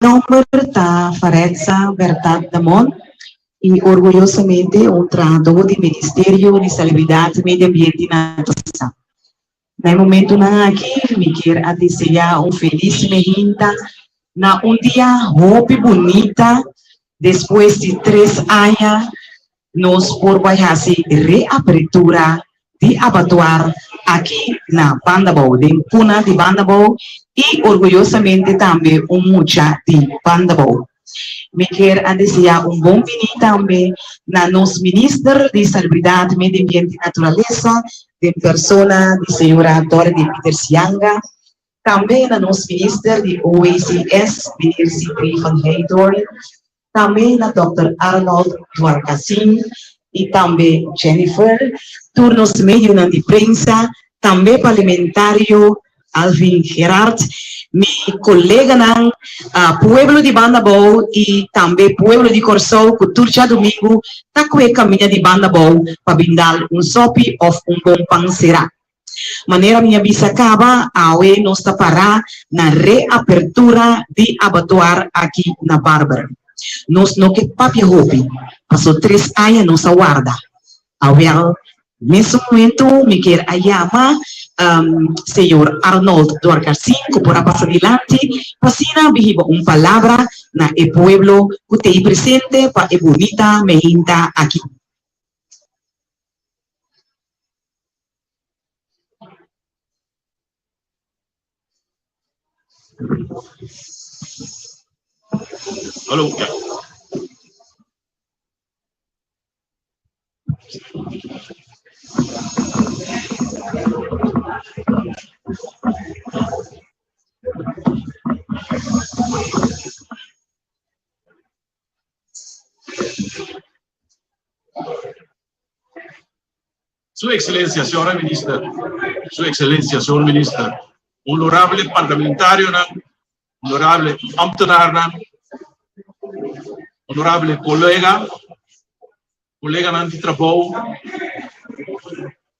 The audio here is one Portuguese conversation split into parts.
Nomor ta Farezza Verdade Damon e orgulhosamente um treinador do Ministério de Salubridade, Meio Ambiente e Natação. No momento aqui, me quero desejar feliz merinda na dia roupa bonita, depois de 3 anos, nós por fazer reabertura de abattoir aqui na Bandabou, de Puna de Bandabou, e orgulhosamente também mucha de Bandabou. Me quero desejar bom vinho também na nosso ministro de Salubridade, Meio Ambiente e Natureza, de persona de senhora Dora de Peter Sianga, também na nosso ministro de OACS, ministro Cipri van Heydorn, também na Dr. Arnold Dwarkasin e também Jennifer, turnos meio de prensa, também parlamentário Alvin Gerard, meu colega no Pueblo de Bandabou e também Pueblo de Corsou, que turja domingo, tá com a caminha de Bandabou para brindar sopi ou bom pão será. Maneira minha bisa acaba, awe nós parar na reapertura de abattoir aqui na Bárbara. Nós não que papi hobby, passou 3 anos nossa guarda. Awe, nesse momento, me quer ayama senhor Arnold Dwarkasin, que por passar adiante, passina bihiba palavra na e pueblo que tem presente para e bonita meinta aqui. Alô. Sua Excelência, senhora ministra, Sua Excelência, senhor ministro, honorável parlamentário, honorável ambtenaar, honorável colega de trabalho,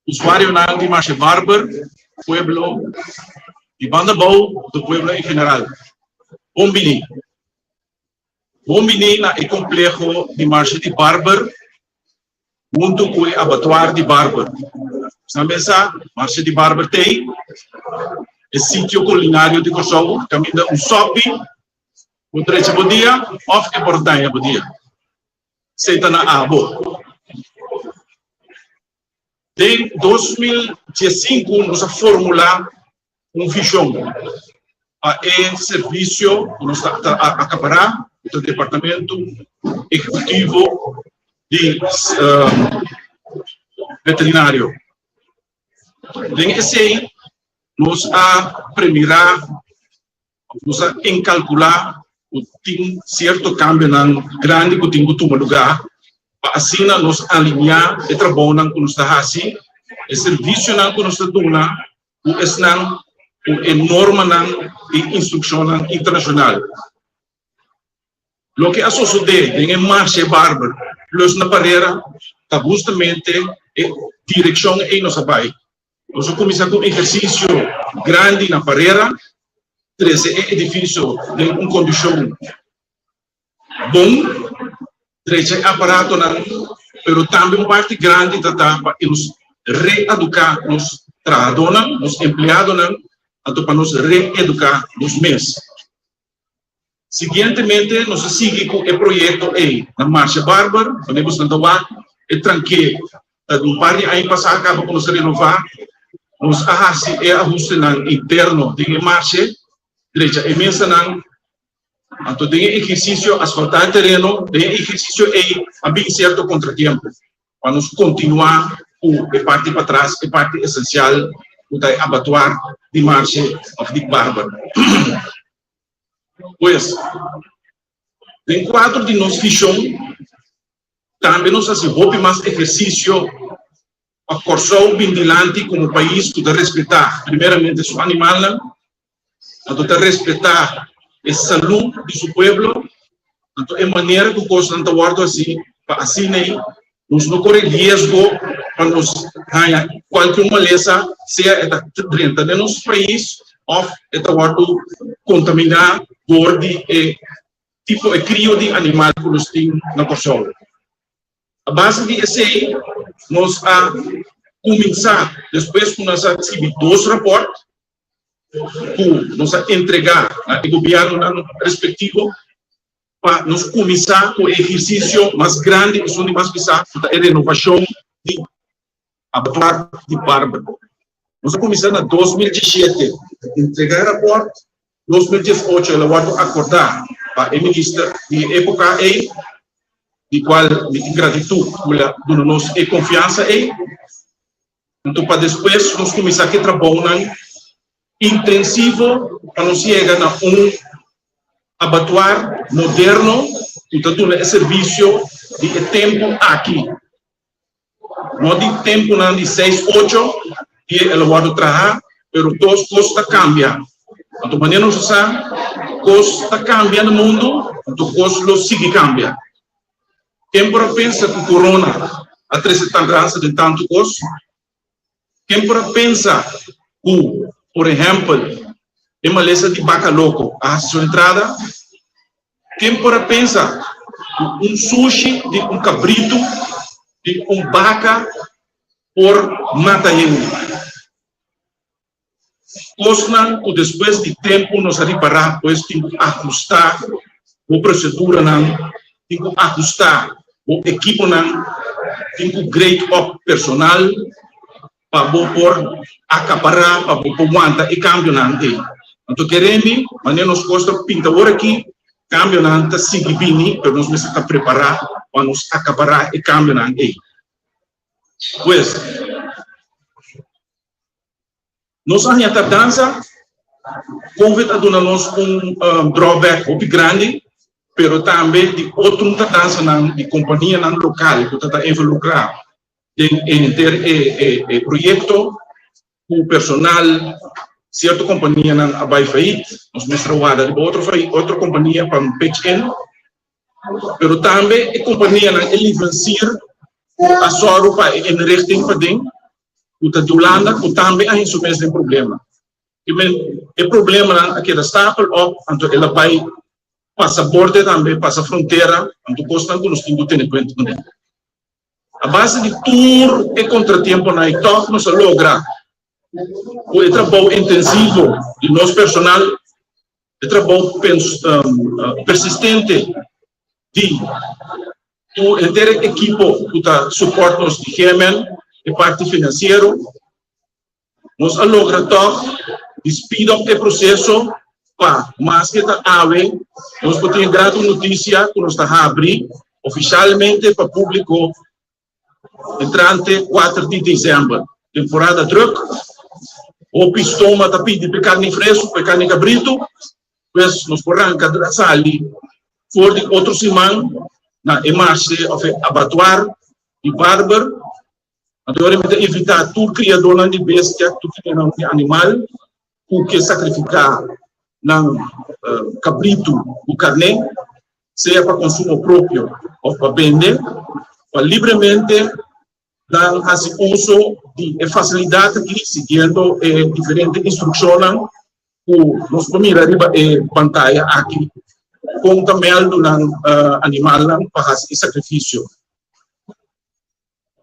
usuário de Marcha Bárbara, pueblo de Bandabou, do pueblo em geral. Bom dia na complexo de Marcha de Bárbara, junto com o abattoir de Bárbara. Essa Marcha de Bárbara tem o sítio culinário de Kosovo, caminha sopi, o trecho bom dia, ou que portanha bom dia. Seita na abo. Em 2015, nós formulamos visão a serviço que nós acabará do Departamento Executivo de Veterinário. Em esse, nós primeira, nós calcular o certo câmbio grande que tem que tomar lugar, para assim nós alinhar o trabalho que nós está assim, o serviço que nós está dando, o norma e instrução internacional. O que a sociedade em Marcha Bárbara, plus na barreira, está justamente a direção em nossa país. Nós começamos com um exercício grande na barreira, 13 edifícios em uma condição bom, 13 aparatos, mas também uma parte grande para nos reeducar os trabalhadores, os empregados, para nos reeducar os meses. Seguintemente, nós seguimos com o projeto na Marcha Bárbara, onde nós estamos tranquilo. Um par de anos passados, acaba com nós renovar, nós ajuste interno de marcha, direita imensa, então tem exercício asfaltar terreno, tem exercício a bem certo contratempo, para nós continuar com a parte para trás, a parte essencial, o abattoir de marcha de Bárbara. Pois, em quadro de nossa visão, também nós fazemos mais exercício a Corsou Bindilante como país que deve respeitar, primeiramente, seu animal, deve respeitar a saúde de seu povo, então, é maneira que o custo não guarda assim, para assim, nós não corremos risco para nos ganhar qualquer maleza, seja dentro do nosso país, ou guarda contaminar gordi e tipo e crio de animal que nós temos na Kosovo. A base de esse nós a começar, depois que nós a receber 2 raportes, que nós a entregar ao governo respectivo, para nós começar com o exercício mais grande e onde mais pesado, a renovação de abattoir de Bárbaro. Nós começamos em 2017, entregar rapport, 2018 ela vai acordar para o ministro de época aí, de qual de gratidão por nos e confiança aí. Então, para depois nós começar a trabalhar intensivo para nós chegar a abattoir moderno, portanto, é serviço de tempo aqui. Não de tempo não de 6, 8, e ela vai trabalhar, mas todos costa cambia. Então, maneira nós sabe, costa cambia no mundo, então costa sigue cambia. Quem para pensa que o corona a 13 tanto de tanto costo? Quem para pensa que, por exemplo, em uma lista de vaca louco, a sua entrada? Quem para pensa que sushi de cabrito, de vaca, por mata ele? Cosnan, ou depois de tempo, nós reparar, pois tem que ajustar a procedura, tem que ajustar o equipo, tem que grade up personal, para por acaparar, para por aguentar e cambio. Então, queremos, mas nós gostamos de pintar aqui, cambio está seguindo, mas nós precisamos preparar para nos acaparar e cambio. Pois, nós a dança convida a nós drawback muito grande, mas também de outra dança de companhia local que está involucrada em ter projeto, o personal, certa companhia não vai fazer, nós mestramos de outra companhia para um pitch-in, mas também a companhia não é licenciar a soro para enrichting para dentro, o da Holanda, que também há isso mesmo problema. O problema é que ela está então ela vai passaporte também, passa fronteira, então custa que nós temos que ter em conta. A base de tudo é contratempo na ITOC, nós logra o trabalho intensivo de nosso personal, o trabalho persistente de ter equipo que suporta nos de Yemen, e parte financeira, nós logra de speed up o processo para mais que a AVE, nós podemos dar uma notícia que nós está a abrir oficialmente para o público entrante 4 de dezembro, temporada truck, o pistoma está pedindo carne fresca, para carne cabrito, pois nós podemos sair fora de outro semana, na marcha de abattoir de Bárbaro. Agora, evitar tudo criador de bestia, tudo criador de animal, porque sacrificar cabrito o carne, seja para consumo próprio ou para vender, para livremente dar uso de facilidade aqui, seguindo diferentes instruções, que nós podemos ir arriba pantalla aqui, com também animal para fazer sacrifício.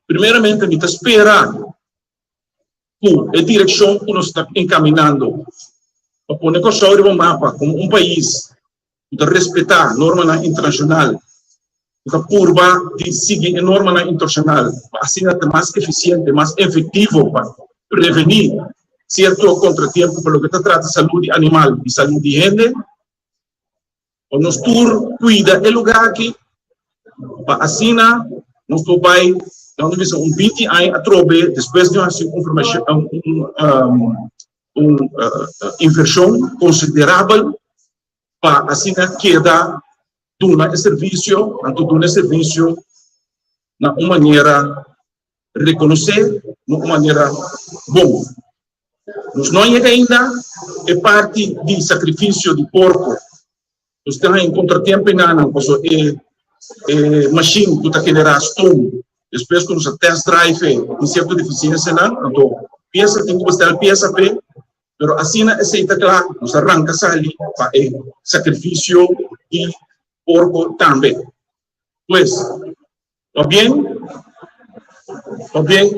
Primeiramente, a gente espera a direção que nós estamos encaminhando para pôr sobre o mapa como país que respeitar a norma internacional, que curva de seguir a norma internacional, assim é mais eficiente, mais efetivo para prevenir certo contratempo pelo que trata de saúde animal e saúde de gente. O nosso tour cuida do lugar aqui, para assim nós vai então, nós temos 20 anos a trobe, depois de uma inversão considerável para assim queda do serviço, na uma maneira reconhecer, de uma maneira boa. Nós não ainda é parte de sacrifício de porco. Nós temos em contratempo machine que está generando stone. Depois, quando você test drive, tem certa deficiência, então, peça tem que estar peça P, Pero assim na aceita lá, nos arranca sali para o sacrifício e porco também. Pues, o bien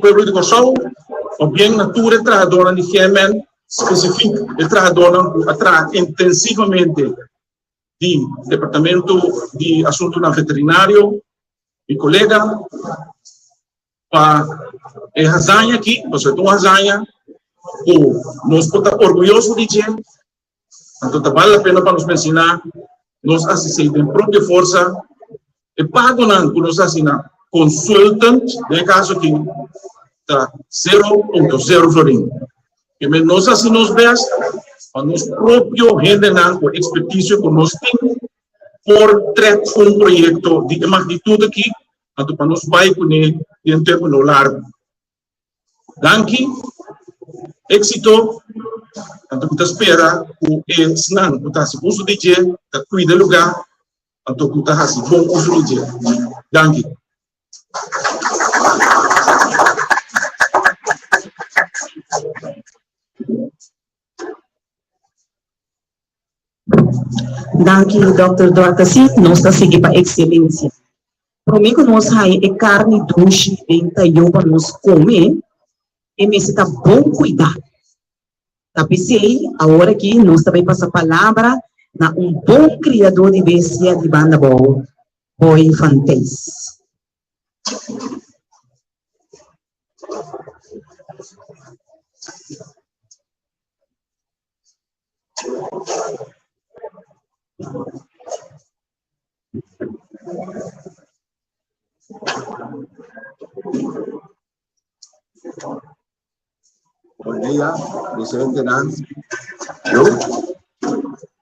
pueblo de Kosovo, o bien natura trabajadora de Yemen, específico, el trabajador atrás intensivamente do Departamento de Assunto Veterinário, mi colega, para a razão aqui, você tem uma razão, nós estamos orgulhosos de gente, então vale a pena para nos ensinar, nós assistimos própria força, e pagando por nos assinar consultant, no caso aqui, está 0.0 florim. Que nós assinamos best, para nós próprio rendenar com expertise que nós temos, por tratar um projeto de magnitude aqui, então para nós vai com ele em tempo largo. Danke, éxito, então que espera o ensinar, que está se uso de dia, que cuida do lugar, então que está se bom uso de dia. Danke. Danke, Dr. Duarte. Sim, nós estamos seguindo para a excelência. Para mim, nós temos carne doce, e para nós comer, e necessita bom cuidado. Tapicei, agora que nós também passa a palavra na bom criador de bestia de banda boa, Boy Fantes. Bom dia, presidente Nan.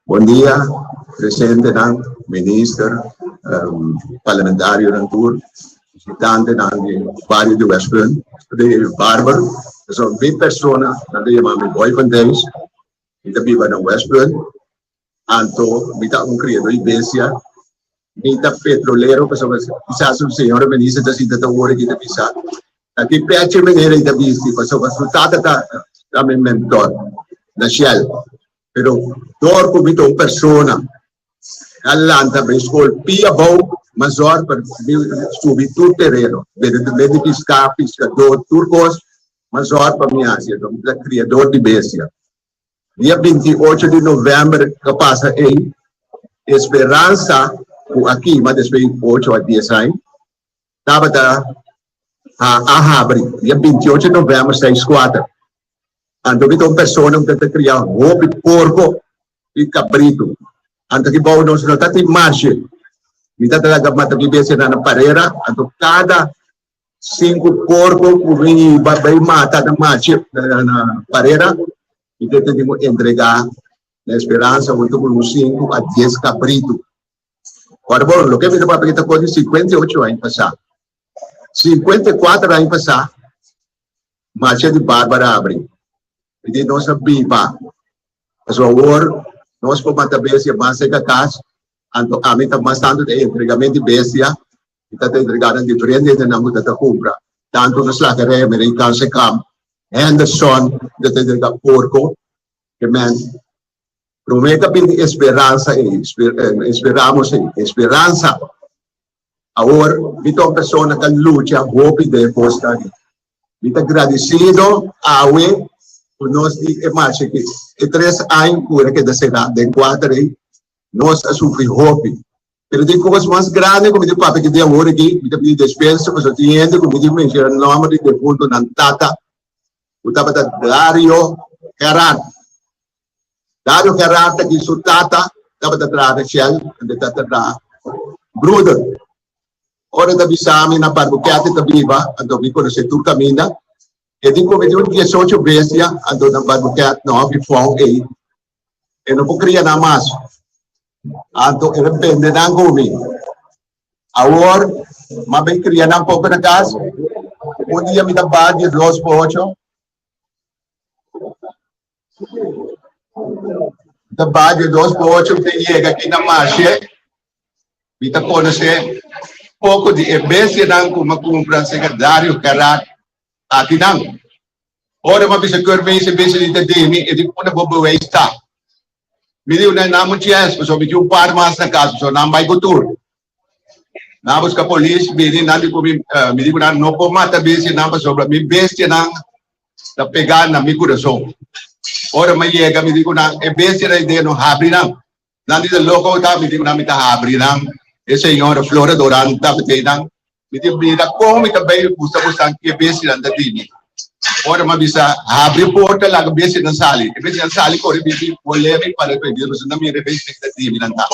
Bom dia, presidente Nan, ministro, parlamentário Nan Tour, visitante Nan de Barrio de Westburn, de Bárbaro, são 20 pessoas, Nan de chamamos Boy Fantes, que vive na Westburn, Anto, mita criador de bestia, mita petrolero, quizás o senhor ministro está citando agora que está pisando. Aqui pece maneira de visto, passou a resultado da minha mentor na Shell, pero dor com uma pessoa allanta para escola pia bom, mas or para subir tudo terreno, de pescador, turcos, mas or para mim assim, é criador de bestia. Dia 28 de novembro que passa em Esperança, aqui, mas desde 8 a 10 anos, estava a abre, dia 28 de novembro, 6/4. Então, uma pessoa que cria roupa de porco e cabrito. Então, que bom, nós não estamos em marcha. Mita talaga matagibese na parera. Então, cada 5 porco que vai matar na marcha na parera, e temos que entregar na Esperança, com 5 a 10 cabrito. Agora, bom, o que me dá para kita coisa 58 anos passado. 54 anos passados, marcha de Bárbara abre. E nós viva. Mas agora, nós como a bestia mais é capaz, então a mim está bastante de entregamento de bestia, e está entregando diferente de não da compra. Tanto nos lagaré americano se cam, Henderson, de entregar porco, que men. Prometa de esperança, esperança. Agora, vito uma pessoa que luta, hope de postar. Vito agradecido a we por nós de marcha que 3 anos por que da será de 4 nós assumir hope. Pero tem coisas mais grandes como de papo que de agora aqui, vito pedir despensa, mas eu tinha como de mencionar o nome de ponto na tata. O tava da Dario Carat. Dario Carat que su tata tava da trada Shell, de tata da brother. Ora da bisami na barbucate da viva, ando vi con se tur camina, e di come di 18 bestia, ando na barbucate no vi fong e non può creare na mas. Ando e depende na gomi. Agora, ma ben cria na pouco na casa. Un dia mi da badi 2/8. Da badi 2/8 te llega aqui na marcha. Mi ta conosce pouco de bestia não como compra secretário carat aqui não Ora mabisa kurmese bese dita demi e di puna bobo sta. Midi una namun chies so midi un par mas na caso so nambai kutur. Nabos ka police midi nandi ko midi ko na no po mata bese namba sobra mi bestia nang na pegar na mi coração. Ora mai yega midi ko na e bestia na ide no habri nang. Nandi de loco ta midi ko na mi ta habri nang. E senhora Flora Doranta bete nang midi bida como ita bay busta busta ke bestia na dini. Ora mabisa abri porta la bese na sali e bese na sali ko ribiti polemic para pedir mas na mi expectativa nan ta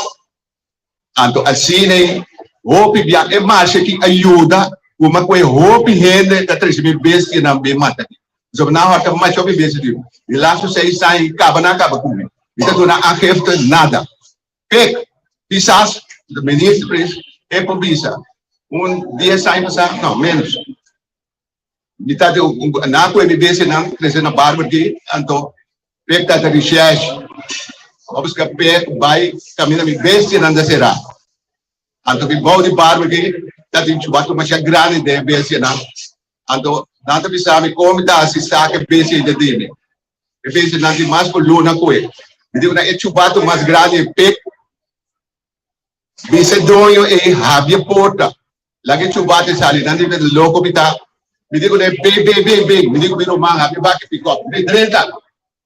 anto asine hopi bia e marcha que ajuda uma coi hopi rende da três mil bese na be mata so na hota mais hopi bese di e lá so sei sai acaba na acaba com então na afeta nada pek pisas do ministro e por visa dia sai passar não menos Ditade na ko MBC nang present na barber ki anto pekta ta research obus ka pe bai kami na MBC nang dasera anto ki bau di barber ki tati chubato masya grande de MBC nang anto nata bisa mi komita asista ke MBC de dine MBC nang di mas ko luna ko e di na chubato mas grande pek bisa doyo e habia porta lagi chubate sali nang di loko bita mi dico ne big mi dico biro manga mi baki pick up mi dreta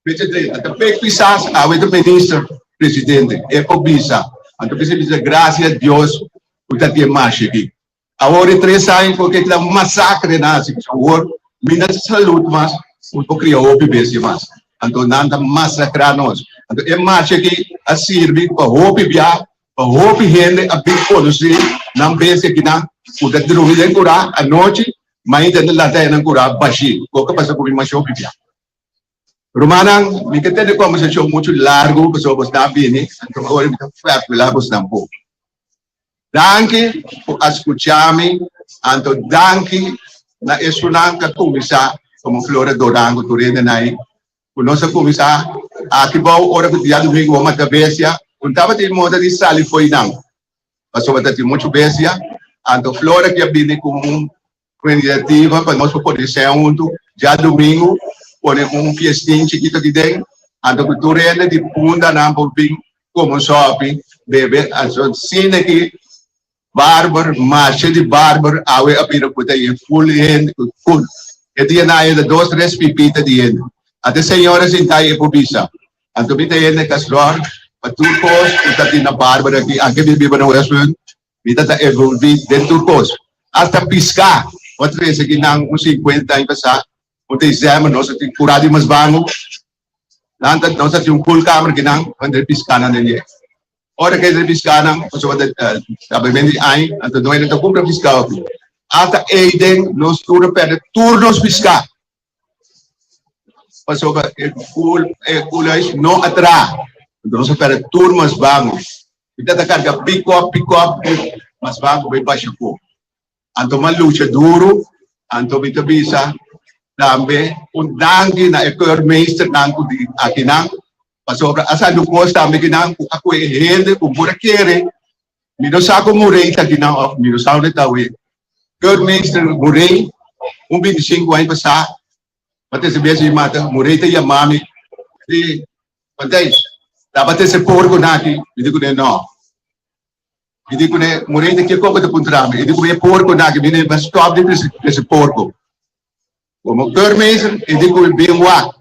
the big pisas with the minister presidente e po bisa anto bisa gracias a Dios puta tie marche aqui agora 3 anos porque la massacre na si por mina saúde mas un po cria o bebês mas anto nanda massacrar nós anto e marche aqui a servir para hopi via para hopi gente a big conhecer não bese aqui na puta drovida cura a noite mai dan lata yang kurang bashi kok pasal kami masuk dia Romanang mi kita de conversação muito largo sobre os nabini então agora me faz pela bos nampo danke por escutar-me anto danke na esunan ka kumisa como Flora Dorango turene nai conosco kumisa aqui bom hora que dia domingo uma cabeça untava de moda de sali foi não passou até muito besia anto Flora que abine com iniciativa para nós poder ser junto já domingo poder fiestinha chiquita de dentro a cultura de punda na popim como shopping bebê a cine que barber marcha de barber awe apira puta e full end full e dia na é de 2-3 pipita de end até senhoras em taia pobisa a tu bita end caslor para tu cos puta de na barber aqui bebê no restaurant bita ta evolve dentro cos hasta piscar outra vez aqui não uns 50 anos passar o dezembro nós temos curado mais bango nanta nós temos full câmera que não quando piscar na nele ora que ele piscar não o senhor sabe bem aí então não é então compra piscar até Eden nós turnos piscar o senhor full não atrás então nós para turmas bango kita tak carga pick up mas bango bem baixo anto malucha duro, anto bisa dambe un dangi na economista nangu di akinang pasobra asa lukos dambe kinang ako e hele kumpura kere mino sako murei ta kinang of mino saune tawe economista murei 25 anos pasa pati se besi mata murei ta yamami di patay dapat se porco naki hindi ko no Hindi ko na murei de que como de puntrame, hindi ko e porco na que vine mas stop de esse porco. Como permissão, hindi ko bem wa.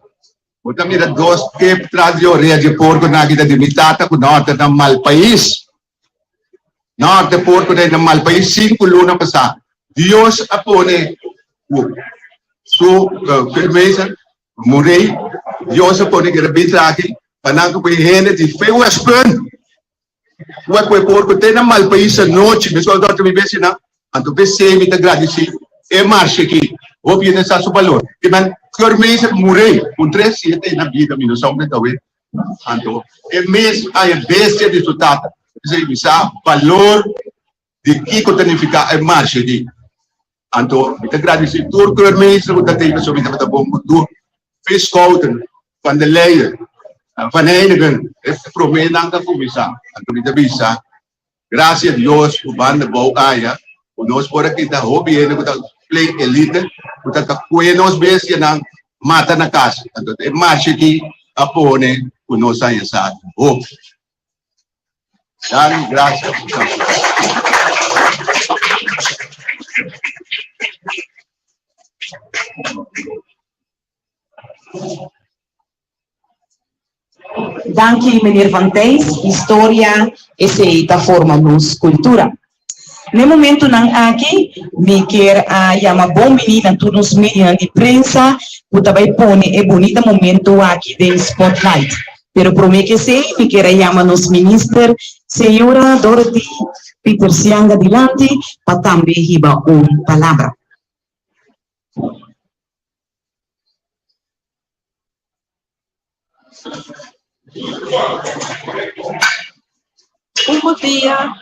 Bota mira dos que trazio rea de porco na que da limitata com norte da mal país. Norte porco da mal país 5 luna passar. Dios apone so permissão, murei Dios apone que rebitra aqui, panang ko hene de feu aspen. Ué, porco tem na mal país a noite, mas quando eu me vejo na, anto PC me tá agradecido, é marcha aqui, ouvi nessa sua valor, que man, que o mês morrei, com 3-7 na vida, me não são de talvez, anto, é mês a bestia de sutata, isso me sabe valor de que significa é marcha aqui, anto, me tá agradecido, tudo que o mês eu tá tendo sobre tá bom, tudo fez couten, quando leia Vanenigen, promenang ka kumisa, ang tumita bisa, gracias a Dios, uban na bau kaya, unos por kita, hobi, play elite, utat ka kuenos bes yan ang, mata na casa. Então, é marcha que apone o nosso ayasado. Oh. Dan, graças. Danke, meneer Van Tijs. História essa forma nos cultura. No momento não aqui, me quer chamar bom menina todos os meios de imprensa, que também põe é bonito momento aqui de spotlight. Pero prometo que sim, me quer chamar nos ministros, senhora Dorothy Peter Sianga Dilante, para também riba palavra. Bom dia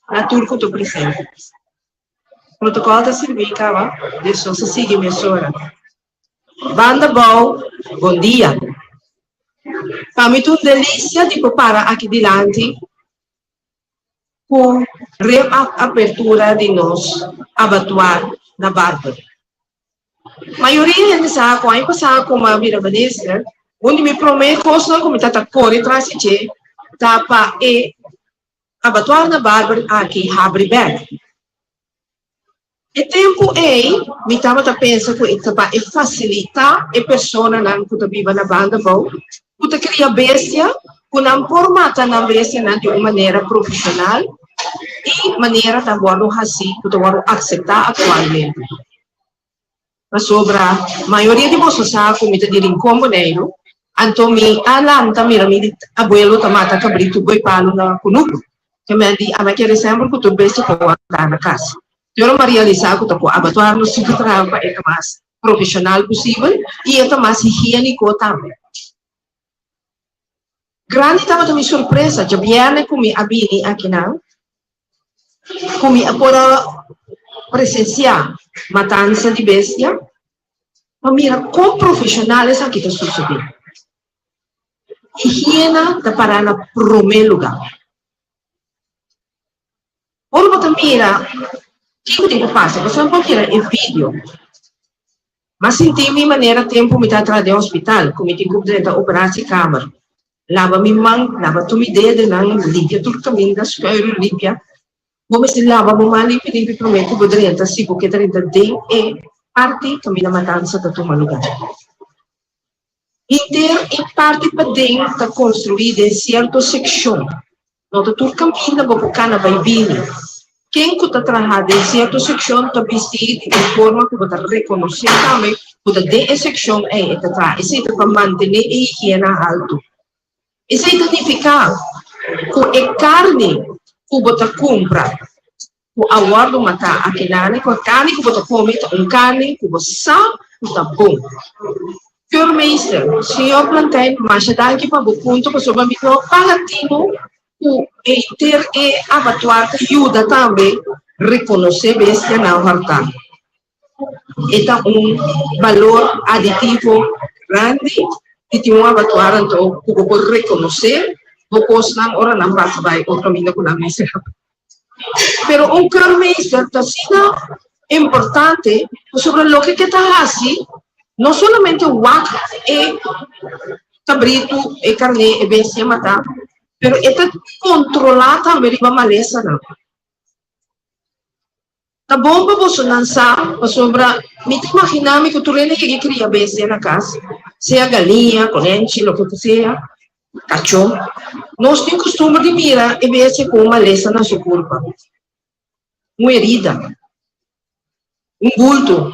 a turco do presente. Protocolo da Silvica, deixa eu seguir minha senhora. Banda bom dia. Para mim, tudo delícia de preparar aqui diante com a abertura de nós abatuar na Bárbara. A maioria de sabe, quando eu passava com a minha ministra, onde me promete coisa como está corre atrás de tapa e abatuar na Bárbara aqui abre bem. E tempo me estava pensando que é facilitar a pessoa que vive na banda bom, que cria bestia, que não formata na bestia de uma maneira profissional e maneira de assim, que aceitar atualmente. Mas sobre a maioria de vocês sabe como está dizendo como neiro, então me alanta mira abuelo tomata cabrito boi palo na cunuco, que me di a me quer sempre que tu bestia para na casa. Eu não realizar que eu abatuar no sítio de trabalho é o mais profissional possível e é o mais higiênico também. Grande estava também surpresa, já vieram comigo a Bini aqui não, comigo para presenciar matança de bestia, mas mira como profissionais aqui está sucedendo. Higiene está para no primeiro lugar. Ora você mira que tempo passa? Você não pode tirar em vídeo. Mas senti minha maneira tempo me atrás do hospital, como me tinha que operar de câmara. Lava minha mão, lava tu me dedo, limpia tudo caminho da escola, limpia. Como se lava minha mão, limpia, prometo que poderia estar assim, porque teria de parte caminho da matança da tua lugar. Inteiro e parte para dentro está construída em certa secção. Nota tudo caminho da bocana vai vir. Quem está trabalhando em certa secção está vestido de forma que você reconhecer também que de secção está atrás. Isso é para manter a higiene alto. Isso significa que a carne que você compra, que a guarda matar aqui na área, que a carne que você come é carne que você sabe que está bom. Senhor senhor Plantain, mas daqui para o ponto que sobre micro palatino que ter e abatuar ajuda também reconhecer bestia na horta. Eta valor aditivo grande que tem abatuar então que pode reconhecer depois na hora não vai o caminho com a mesa. Pero kermeister está sendo importante sobre o que está assim, não somente o vaca e cabrito e carne e bestia matar, pero está controlada também a maleza não. Tá bom para você lançar sobre me imaginar que tu rende que cria bestia na casa, seja galinha, colenche, o que seja, cachorro. Nós temos costume de mirar e bestia com uma maleza na sua culpa, uma herida, bulto.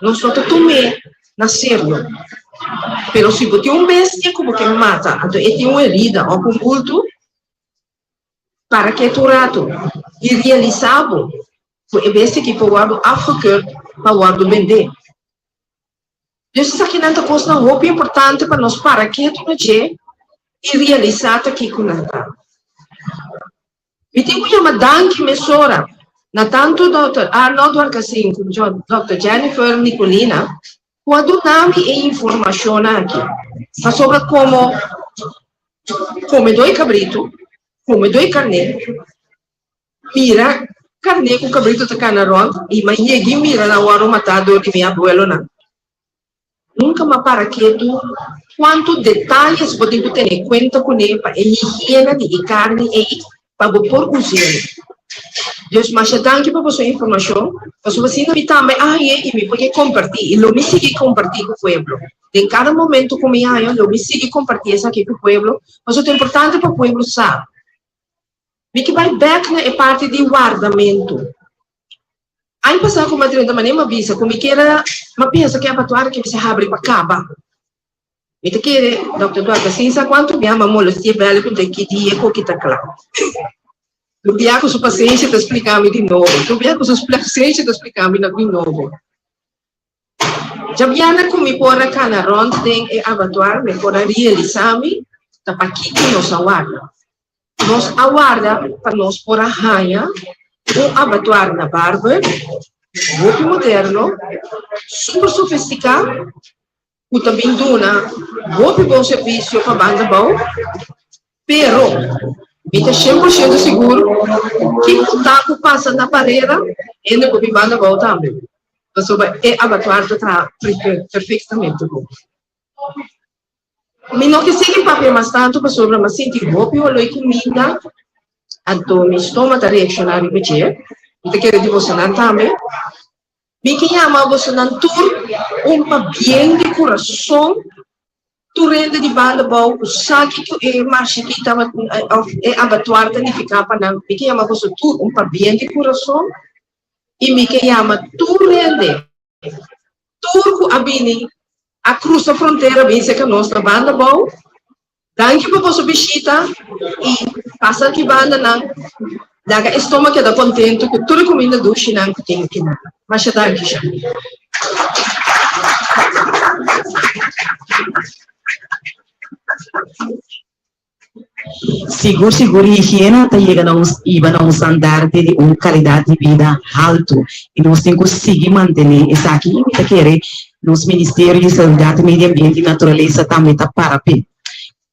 Nós só tomamos na sério. Pero se você tem bestia como que mata, então tem uma herida ou um bulto, para que tu rato e realizado a bestia que pode afgekeurd para vender. Dus isso aqui não é coisa muito importante para nós para que tu não e realizar aqui com nada. E tem que chamar danke mesora. Na tanto Dr. Arnold Warcasin como Dr. Jennifer Nicolina, quando dá-me informação aqui, sobre como come dois cabrito, come dois carne, mira carne com cabrito tá canarão e mas ninguém mira na hora matador de minha abuela não. nunca me para que tú, cuántos detalles podemos tener en cuenta con él para a higiene de carne para por cozinhar. Dus, mas je dank je voor zo'n informatie. Als we zien dat também, e me pode compartilhar. E lo me sigue compartilhar com o pueblo. En cada momento como eu, lo me sigue compartilhar isso aqui com o pueblo. Mas o que é importante para o pueblo saber. Me que vai back na parte de guardamento. Aí passar com uma treinta maneira, uma visa, como que era, uma pensa que é para atuar que se abre para acabar. Me te quer, Dr. Duarte, assim, sabe quanto me ama molestia velho com que dia com que está claro. Eu viajo com sua paciência para explicar-me de novo. Eu viajo com sua paciência para explicar-me de novo. Já viana com me pôr cá na Rondten e abattoir, me pôr realizar-me, tá para aqui que nos aguarda. Nos aguarda para nós pôr a raia, abattoir na Barber, muito moderno, super sofisticado, que também dona muito bom serviço para a banda bom, pero me está 100% seguro que o taco passa na parede e não vai banda bom também. Então, é abattoir está perfeitamente bom. Me não que siga papel mais tanto para sobre mas sentir muito olho comida, então meu estômago está reaccionando bem. Então quero devocionar também. Me que chama devocionar tour bem de coração. Tu rende de banda bom, o saque que é mais que estava é abattoir de ficar para não. Me que chama você tour bem de coração. E me que chama tu rende. Turco abini a cruz da fronteira bem se que nossa banda bom. Danke por vossa visita e passa aqui banda não. Daga estômago que dá contento que tudo comida doce não tem que nada. Mas danke já. Seguro, higiene está chegando a um standard de uma qualidade de vida alto. E nós temos que seguir manter isso aqui. E querer nos Ministérios de Saúde, Meio Ambiente e Natureza também está para pé.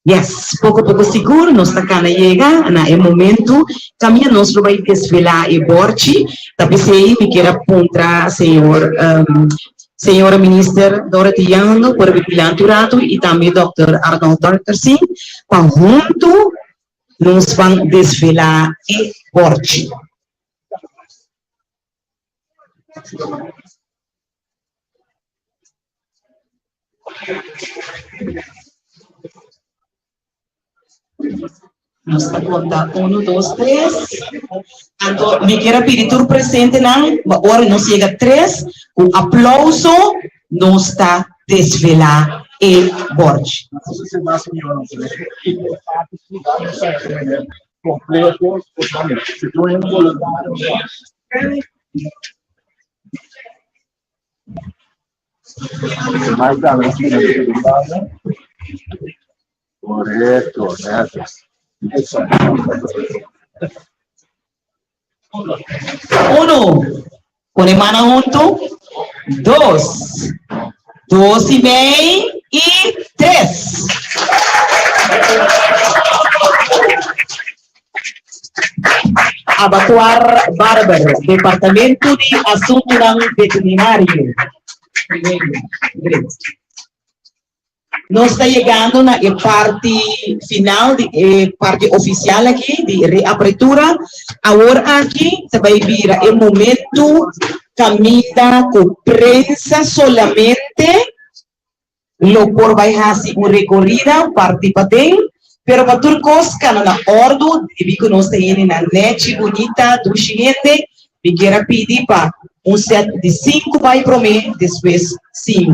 Yes, pouco a pouco seguro, nós está cá na chega, na momento, caminha nós vai desvelar e borte, também sei que queira contra senhora Ministra Dorothy Young, por vigilanturato, e também Dr. Arnold Dortersin, para junto, nós vamos desvelar e borte. Nós está contando 1, 2, 3. Então, me quero pedir tudo presente, não? Agora nós chega a 3. O aplauso nós está desvelar e borte. Completo, se tu é voluntário, mais da correto, correto. Uno, con la mano junto, 2, 2 y medio y 3. Abattoir Barber, Departamento de Asuntos Veterinários. Nós está chegando na parte final, parte oficial aqui, de reabertura. Agora aqui, você vai vir o momento, caminha com prensa solamente, lo por vai fazer uma recorrida, parte para dentro, pero para tudo coisa, na ordem, e que nós temos na net bonita, do seguinte, me quero pedir para set de 5 vai para mim, depois 5.